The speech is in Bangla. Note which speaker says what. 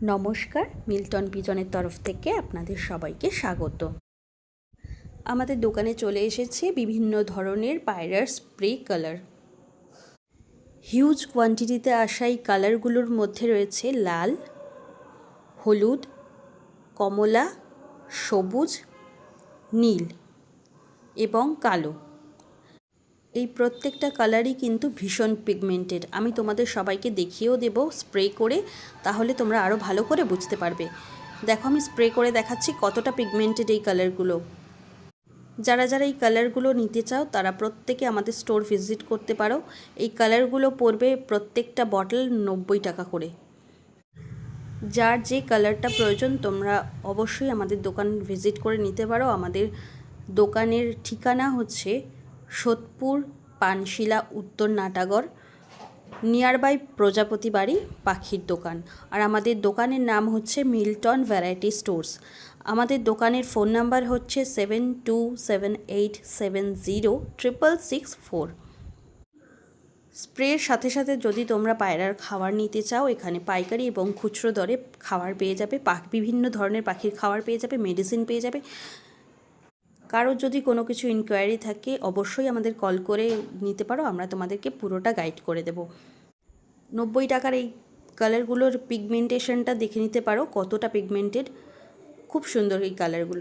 Speaker 1: নমস্কার, মিল্টন পিজনের তরফ থেকে আপনাদের সবাইকে স্বাগত। আমাদের দোকানে চলে এসেছে বিভিন্ন ধরনের পায়রার স্প্রে কালার। হিউজ কোয়ান্টিটিতে আসা এই কালারগুলোর মধ্যে রয়েছে লাল, হলুদ, কমলা, সবুজ, নীল এবং কালো। এই প্রত্যেকটা কালারই কিন্তু ভীষণ পিগমেন্টেড। আমি তোমাদের সবাইকে দেখিয়েও দেব স্প্রে করে, তাহলে তোমরা আরও ভালো করে বুঝতে পারবে। দেখো, আমি স্প্রে করে দেখাচ্ছি কতটা পিগমেন্টেড এই কালারগুলো। যারা যারা এই কালারগুলো নিতে চাও তারা প্রত্যেকে আমাদের স্টোর ভিজিট করতে পারো। এই কালারগুলো পড়বে প্রত্যেকটা বটল 90 টাকা করে। যার যে কালারটা প্রয়োজন তোমরা অবশ্যই আমাদের দোকান ভিজিট করে নিতে পারো। আমাদের দোকানের ঠিকানা হচ্ছে সোদপুর পানশিলা, উত্তর নাটাগড়, নিয়ারবাই প্রজাপতি বাড়ি পাখির দোকান। আর আমাদের দোকানের নাম হচ্ছে মিল্টন ভ্যারাইটি স্টোর্স। আমাদের দোকানের ফোন নাম্বার হচ্ছে 7278706664। স্প্রের সাথে সাথে যদি তোমরা পায়রার খাবার নিতে চাও, এখানে পাইকারি এবং খুচরো দরে খাবার পেয়ে যাবে। বিভিন্ন ধরনের পাখির খাবার পেয়ে যাবে, মেডিসিন পেয়ে যাবে। কারোর যদি কোনো কিছু ইনকোয়ারি থাকে অবশ্যই আমাদের কল করে নিতে পারো, আমরা তোমাদেরকে পুরোটা গাইড করে দেব। 90 টাকার এই কালারগুলোর পিগমেন্টেশনটা দেখে নিতে পারো কতটা পিগমেন্টেড। খুব সুন্দর এই কালারগুলো।